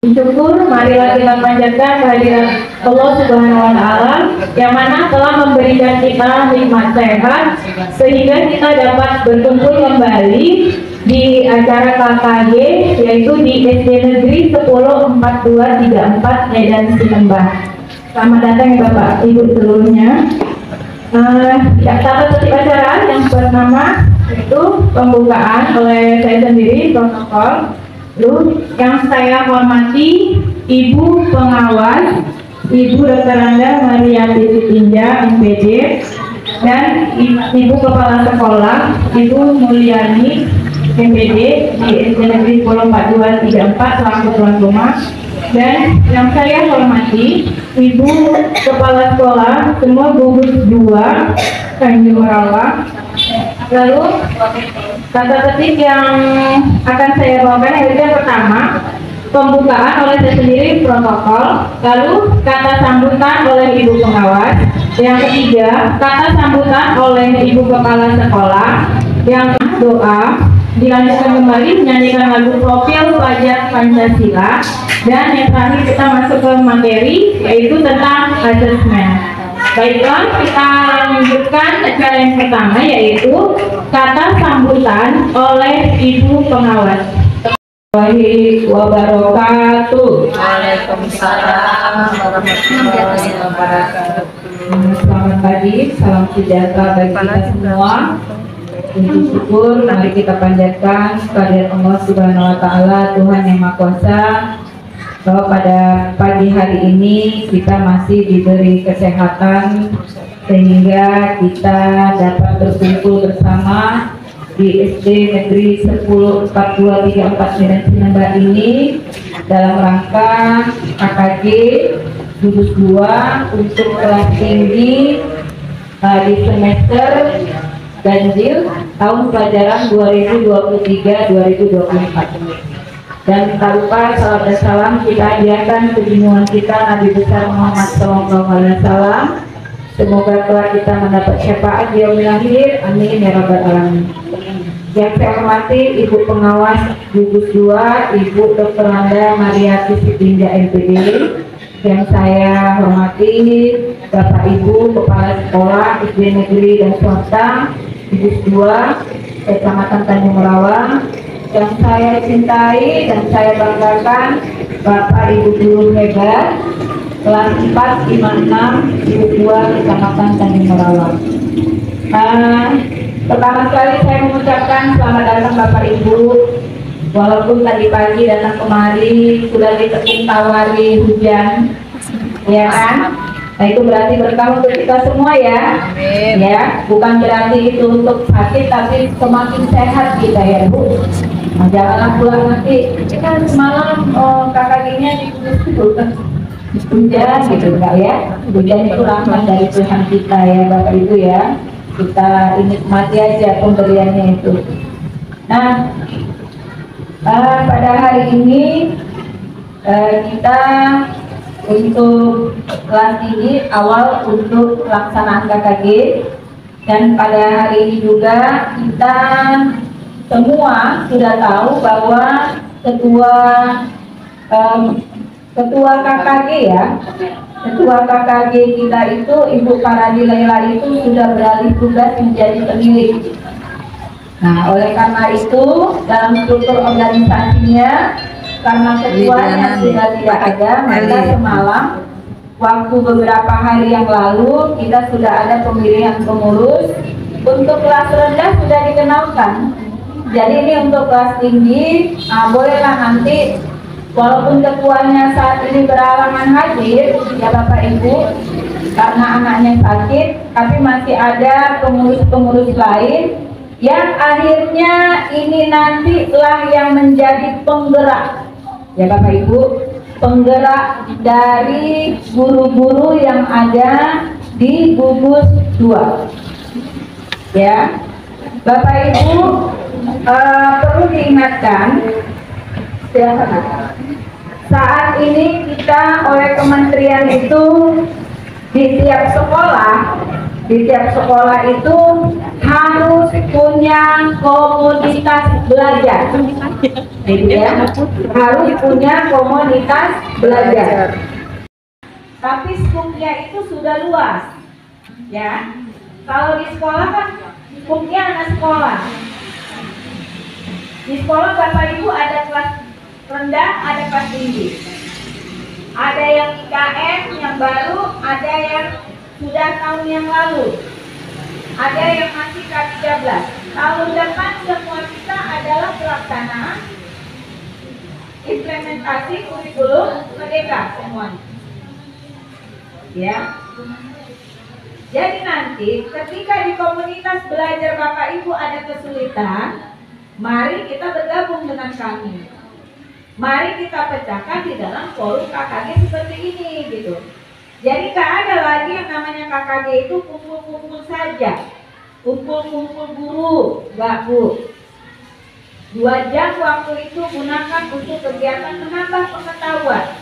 Syukur, marilah kita panjatkan kehadiran Allah Subhanahu wa Ta'ala yang mana telah memberikan kita nikmat sehat sehingga kita dapat berkumpul kembali di acara KKG, yaitu di SD Negeri 104234 Medan Sinembah. Selamat datang ya Bapak Ibu seluruhnya. Tata tertib acara yang pertama itu pembukaan oleh saya sendiri, protokol. Yang saya hormati Ibu Pengawas, Ibu Dr. Anda Mariati Sitinja, MPD, dan Ibu Kepala Sekolah, Ibu Mulyani, MPD di SD Negeri 104234 selaku tuan rumah, dan yang saya hormati Ibu Kepala Sekolah semua gugus 2 Tanjung Rawa. Lalu tata tertib yang akan saya bawakan yaitu yang pertama pembukaan oleh saya sendiri, protokol, lalu kata sambutan oleh Ibu Pengawas, yang ketiga kata sambutan oleh Ibu Kepala Sekolah, yang doa, dilanjutkan kembali menyanyikan lagu profil pelajar Pancasila, dan yang terakhir kita masuk ke materi yaitu tentang asesmen. Baiklah, kita lanjutkan acara yang pertama yaitu kata sambutan oleh Ibu Pengawas. Assalamualaikum wabarakatuh. Waalaikumsalam warahmatullahi wabarakatuh. Selamat pagi, salam sejahtera bagi kita semua. Puji syukur, mari kita panjatkan kehadirat Allah Subhanahu wa Ta'ala, Tuhan yang Maha Kuasa, bahwa pada pagi hari ini kita masih diberi kesehatan sehingga kita dapat berkumpul bersama di SD Negeri 104234 Medan Sinembah ini dalam rangka KKG gugus 2 untuk kelas tinggi di semester ganjil tahun pelajaran 2023-2024. Dan tak lupa salam dan salam kita hadiahkan kebingungan kita Nabi besar Muhammad SAW. Semoga kelak kita mendapat syafaat di yaumil akhir. Amin ya rabbal alamin. Yang saya hormati Ibu Pengawas gugus 2, Ibu Dr. Anda Mariati Sitinja, MPD. Yang saya hormati Bapak Ibu Kepala Sekolah SD Negeri dan Swasta gugus 2 Kecamatan Tanjung Rawa. Yang saya cintai dan saya banggakan Bapak Ibu guru hebat kelas 456 gugus 2 Kecamatan Tanjung Rawa. Pertama sekali saya mengucapkan selamat datang Bapak Ibu. Walaupun tadi pagi datang kemari sudah ditepung tawari hujan, ya kan? Nah itu berarti berkah untuk kita semua ya. Amin. Ya, bukan berarti itu untuk sakit, tapi semakin sehat kita ya Bu. Nah, janganlah pulang nanti kan semalam kakaknya hujan gitu enggak ya. Hujan itu rahmat dari Tuhan kita ya Bapak Ibu ya. Kita nikmati aja pemberiannya itu. Nah, pada hari ini kita untuk kelas tinggi awal untuk pelaksanaan KKG, dan pada hari ini juga kita semua sudah tahu bahwa ketua KKG ya, ketua KKG kita itu Ibu Paradi Laila itu sudah beralih tugas menjadi pemilik. Nah, oleh karena itu dalam struktur organisasinya, karena ketuanya sudah tidak ada, maka semalam waktu beberapa hari yang lalu kita sudah ada pemilihan pengurus. Untuk kelas rendah sudah dikenalkan. Jadi ini untuk kelas tinggi, bolehlah nanti walaupun ketuanya saat ini berhalangan hadir ya Bapak Ibu karena anaknya sakit, tapi masih ada pengurus-pengurus lain yang akhirnya ini nantilah yang menjadi penggerak ya Bapak Ibu, penggerak dari guru-guru yang ada di gugus 2 ya Bapak Ibu. Perlu diingatkan saat ini kita oleh kementerian itu di tiap sekolah itu harus punya punya komunitas belajar. Gitu ya. Harus punya komunitas belajar. Tapi skupnya itu sudah luas. Ya. Kalau di sekolah kan skupnya anak sekolah. Di sekolah Bapak Ibu ada kelas rendah, ada kelas tinggi. Ada yang IKM yang baru, ada yang sudah tahun yang lalu. Ada yang masih K13. Tahun depan semua kita adalah pelaksanaan implementasi kurikulum merdeka semuanya. Ya. Jadi nanti ketika di komunitas belajar Bapak Ibu ada kesulitan, mari kita bergabung dengan kami. Mari kita pecahkan di dalam forum KKG seperti ini gitu. Jadi tak ada lagi yang namanya KKG itu kumpul-kumpul saja. Kumpul-kumpul guru, enggak Bu. 2 jam waktu itu gunakan untuk kegiatan menambah pengetahuan.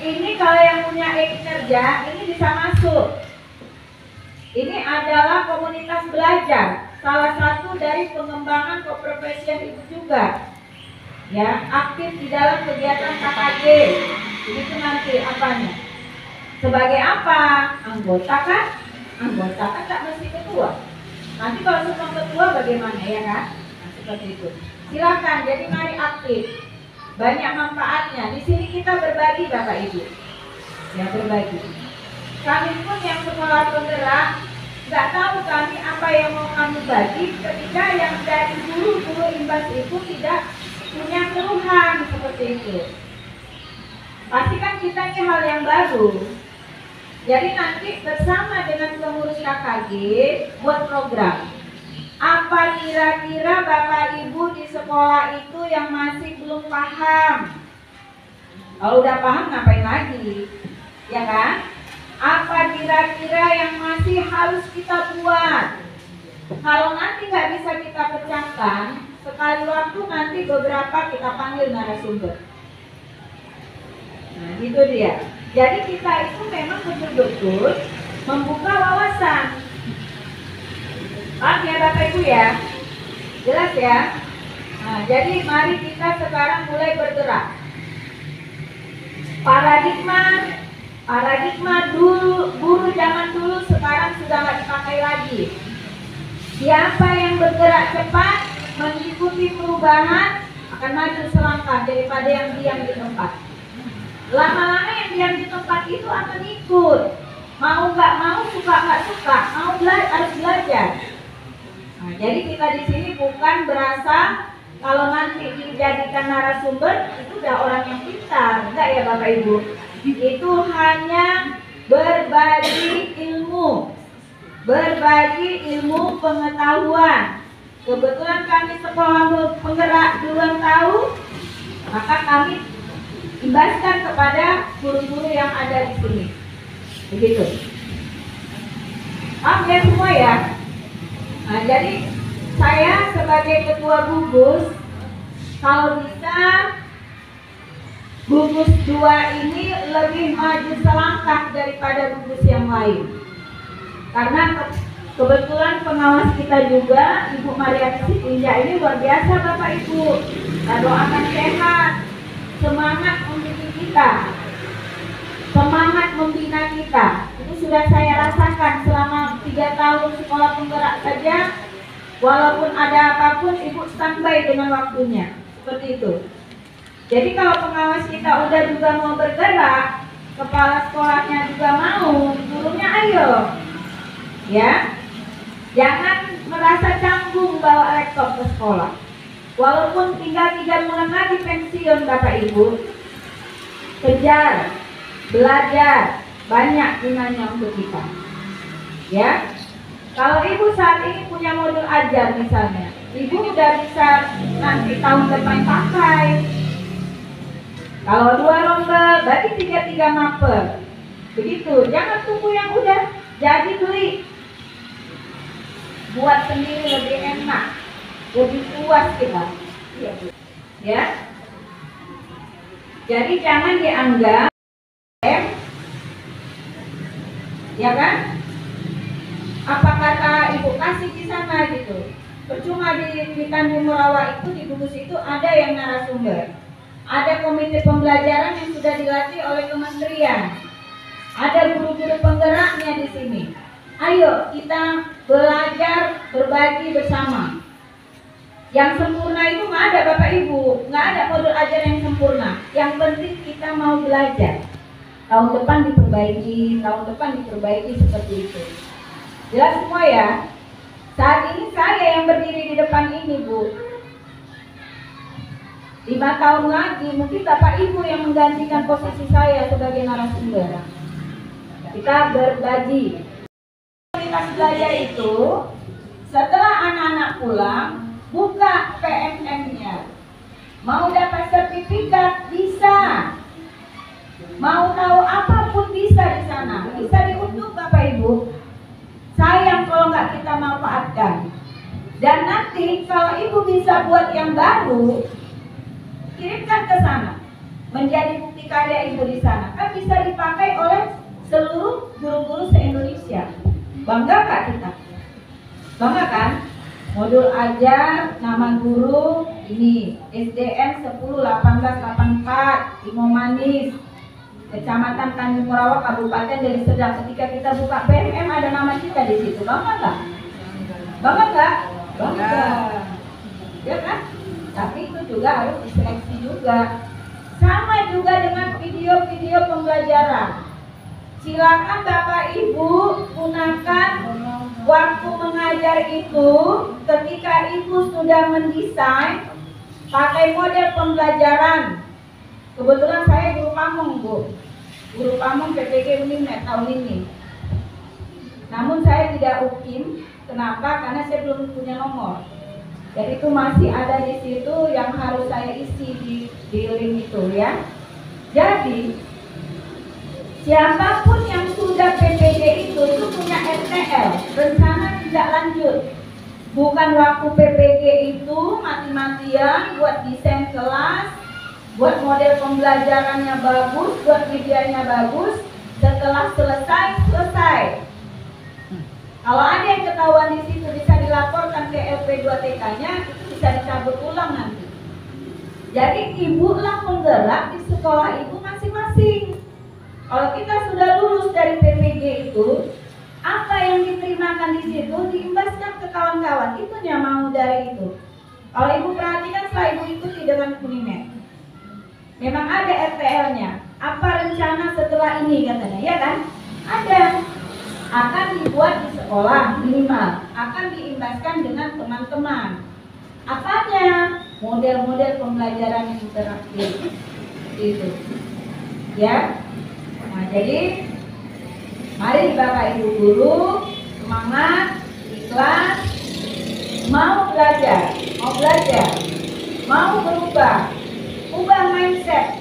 Ini kalau yang punya e-kinerja, ini bisa masuk. Ini adalah komunitas belajar, salah satu dari pengembangan keprofesian itu juga. Ya, aktif di dalam kegiatan KKG. Itu nanti apanya? Sebagai apa? Anggota kan? Anggota kan tak mesti ketua. Nanti kalau semua ketua bagaimana ya kan? Nah, seperti itu. Silakan, jadi mari aktif. Banyak manfaatnya. Di sini kita berbagi Bapak Ibu. Ya, berbagi. Kami pun yang sekolah penggerak nggak tahu kami apa yang mau kami bagi ketika yang dari guru-guru imbas itu tidak punya keluhan seperti itu. Pasti kan kita ini hal yang baru. Jadi nanti bersama dengan pengurus KKG buat program. Apa kira-kira Bapak Ibu di sekolah itu yang masih belum paham? Kalau udah paham ngapain lagi? Ya kan? Apa kira-kira yang masih harus kita buat? Kalau nanti nggak bisa kita pecahkan, sekali waktu nanti beberapa kita panggil narasumber. Nah, itu dia. Jadi kita itu memang betul-betul membuka wawasan. Paham ya Bapak Ibu ya? Jelas ya? Nah, jadi mari kita sekarang mulai bergerak. Paradigma dulu, guru zaman dulu sekarang sudah nggak dipakai lagi. Siapa yang bergerak cepat mengikuti perubahan akan maju selangkah daripada yang diam di tempat. Lama-lama yang diam di tempat itu akan ikut. Mau nggak mau, suka nggak suka, mau belajar harus belajar. Nah, jadi kita di sini bukan berasa kalau nanti dijadikan narasumber itu udah orang yang pintar, enggak ya Bapak Ibu? Itu hanya berbagi ilmu pengetahuan. Kebetulan kami sekolah penggerak duluan tahu, maka kami imbaskan kepada guru-guru yang ada di sini. Begitu. Paham ya semua ya? Nah, jadi saya sebagai ketua gugus, kalau bisa gugus 2 ini lebih maju selangkah daripada gugus yang lain. Karena kebetulan pengawas kita juga, Ibu Maria Sitinja ini luar biasa Bapak Ibu. Kita doakan sehat, semangat mendidik kita, semangat membina kita. Itu sudah saya rasakan selama 3 tahun sekolah penggerak saja. Walaupun ada apapun, Ibu standby dengan waktunya. Seperti itu. Jadi kalau pengawas kita udah juga mau bergerak, kepala sekolahnya juga mau, gurunya ayo. Ya. Jangan merasa canggung bawa laptop ke sekolah. Walaupun tinggal 3 bulan lagi pensiun Bapak Ibu, kejar, belajar, banyak gunanya untuk kita. Ya. Kalau Ibu saat ini punya modul ajar misalnya, Ibu udah bisa nanti tahun depan pakai. Kalau 2 rombel, berarti 3 mapel. Begitu, jangan tunggu yang udah jadi beli. Buat sendiri lebih enak, lebih puas kita. Ya. Jadi jangan dianggap ya kan? Apa kata Ibu kasih di sana gitu. Percuma di Tanjung Morawa itu, di Bugis itu ada yang narasumber, ada komite pembelajaran yang sudah dilatih oleh kementerian, ada guru-guru penggeraknya di sini. Ayo kita belajar berbagi bersama. Yang sempurna itu nggak ada Bapak Ibu, nggak ada modul ajar yang sempurna. Yang penting kita mau belajar. Tahun depan diperbaiki, tahun depan diperbaiki, seperti itu. Jelas semua ya. Saat ini saya yang berdiri di depan ini, Bu. 5 tahun lagi mungkin Bapak Ibu yang menggantikan posisi saya sebagai narasumber. Kita berbagi. Komunitas belajar itu setelah anak-anak pulang, buka PMM-nya. Mau dapat sertifikat bisa. Mau tahu apapun bisa di sana. Bisa diunduh Bapak Ibu. Sayang kalau nggak kita manfaatkan. Dan nanti kalau Ibu bisa buat yang baru, kirimkan ke sana. Menjadi bukti karya Ibu di sana. Kan bisa dipakai oleh seluruh guru-guru se-Indonesia. Bangga nggak kita? Bangga kan? Modul ajar, nama guru, ini SDN 101884, Timur Manis, Kecamatan Tanjung Morawa, Kabupaten Deli Serdang. Ketika kita buka PMM ada nama kita di situ. Bangga nggak? Bangga nggak? Bangga. Ya kan? Tapi itu juga harus diseleksi juga. Sama juga dengan video-video pembelajaran. Silakan Bapak Ibu gunakan waktu mengajar itu ketika Ibu sudah mendesain pakai model pembelajaran. Kebetulan saya guru pamong, Bu. Guru pamong PPG Unimed tahun ini. Namun saya tidak UKIM. Kenapa? Karena saya belum punya nomor. Jadi itu masih ada di situ yang harus saya isi di link itu ya. Jadi siapapun yang sudah PPG itu punya RTL, rencana tidak lanjut. Bukan waktu PPG itu mati-matian buat desain kelas, buat model pembelajarannya bagus, buat videonya bagus. Setelah selesai. Kalau ada yang ketahuan di situ bisa dilaporkan ke LP2TK-nya, itu bisa dicabut ulang nanti. Jadi Ibu lah penggerak di sekolah Ibu masing-masing. Kalau kita sudah lulus dari PPG itu, apa yang diterimakan di situ diimbaskan ke kawan-kawan. Itunya mau dari itu. Kalau Ibu perhatikan setelah Ibu ikuti dengan Unimed, memang ada RTL-nya. Apa rencana setelah ini katanya, ya kan? Ada. Akan dibuat di sekolah minimal, akan diimbaskan dengan teman-teman. Apanya? Model-model pembelajaran yang interaktif. Itu. Ya. Nah, jadi mari Bapak Ibu guru semangat, ikhlas, mau belajar, mau berubah, ubah mindset.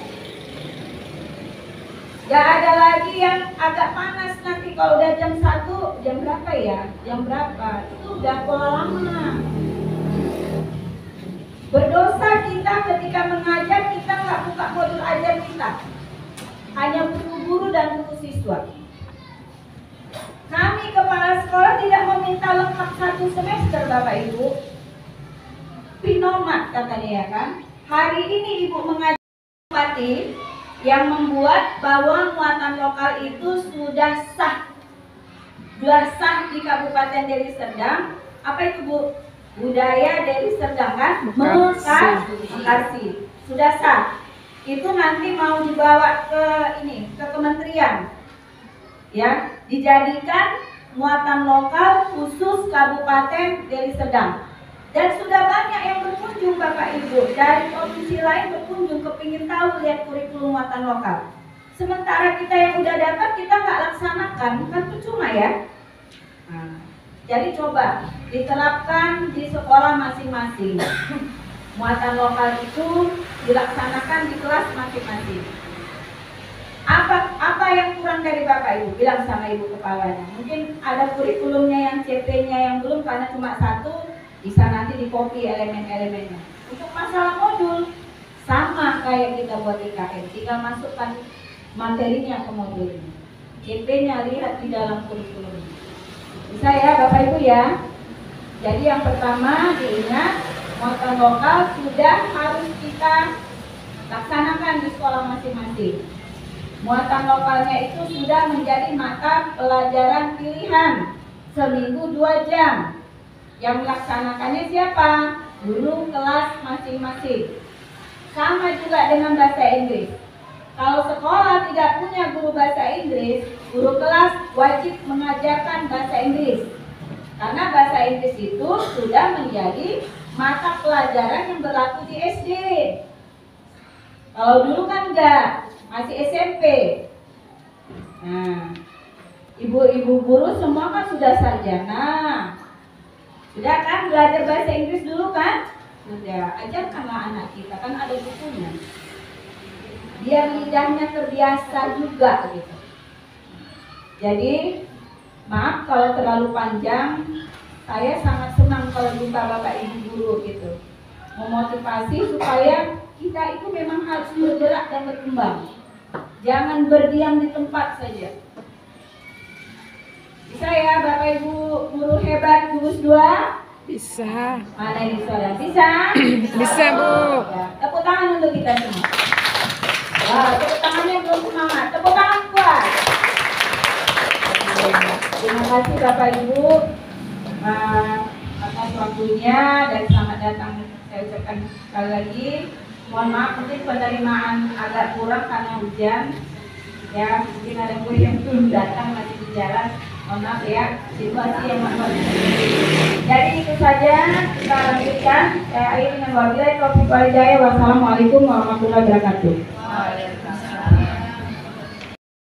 Gak ada lagi yang agak panas nanti kalau udah jam 1, jam berapa ya? Jam berapa? Itu udah pola lama. Berdosa kita ketika mengajar kita nggak buka modul ajar kita. Hanya buku guru dan buku siswa. Kami kepala sekolah tidak meminta lengkap 1 semester Bapak Ibu. Pinomat katanya ya kan. Hari ini Ibu mengajar bupati yang membuat bahwa muatan lokal itu sudah sah di Kabupaten Deli Serdang. Apa itu Bu? Budaya Deli Serdang kan? Bekasi. Sudah sah. Itu nanti mau dibawa ke kementerian. Ya, dijadikan muatan lokal khusus Kabupaten Deli Serdang. Dan sudah banyak yang berkunjung Bapak Ibu dari provinsi lain berkunjung kepingin tahu lihat kurikulum muatan lokal. Sementara kita yang udah dapat kita nggak laksanakan, kan percuma ya. Nah, jadi coba diterapkan di sekolah masing-masing. Muatan lokal itu dilaksanakan di kelas masing-masing. Apa yang kurang dari Bapak Ibu? Bilang sama Ibu kepalanya. Mungkin ada kurikulumnya yang CP-nya yang belum karena cuma 1. Bisa nanti di-copy elemen-elemennya. Untuk masalah modul sama kayak kita buat IKN, tinggal masukkan materinya ke modul ini. CP-nya lihat di dalam kurikulum. Bisa ya Bapak Ibu ya. Jadi yang pertama diingat, muatan lokal sudah harus kita laksanakan di sekolah masing-masing. Muatan lokalnya itu sudah menjadi mata pelajaran pilihan seminggu 2 jam. Yang melaksanakannya siapa? Guru kelas masing-masing. Sama juga dengan bahasa Inggris. Kalau sekolah tidak punya guru bahasa Inggris, guru kelas wajib mengajarkan bahasa Inggris. Karena bahasa Inggris itu sudah menjadi mata pelajaran yang berlaku di SD. Kalau dulu kan enggak, masih SMP. Nah, ibu-ibu guru semua kan sudah sarjana. Sudah kan belajar bahasa Inggris dulu kan? Sudah, ajarkanlah anak kita, kan ada bukunya. Biar lidahnya terbiasa juga gitu. Jadi, maaf kalau terlalu panjang. Saya sangat senang kalau jumpa Bapak Ibu guru gitu. Memotivasi supaya kita itu memang harus bergerak dan berkembang. Jangan berdiam di tempat saja. Bisa ya Bapak Ibu guru hebat gugus 2? Bisa. Mana ini suara? Bisa? Bisa, Bu. Ya, tepuk tangan untuk kita semua. Wah, tepuk tangannya belum semangat. Tepuk tangan kuat. Terima kasih Bapak Ibu atas waktunya dan selamat datang. Saya ucapkan sekali lagi. Mohon maaf mungkin penerimaan agak kurang karena hujan. Ya, mungkin ada murid yang belum datang masih di jalan. Mohon maaf ya, situasi yang membuat. Jadi itu saja kita lanjutkan. Saya akhiri dengan wabillahi taufiq wal hidayah. Wassalamualaikum warahmatullahi wabarakatuh.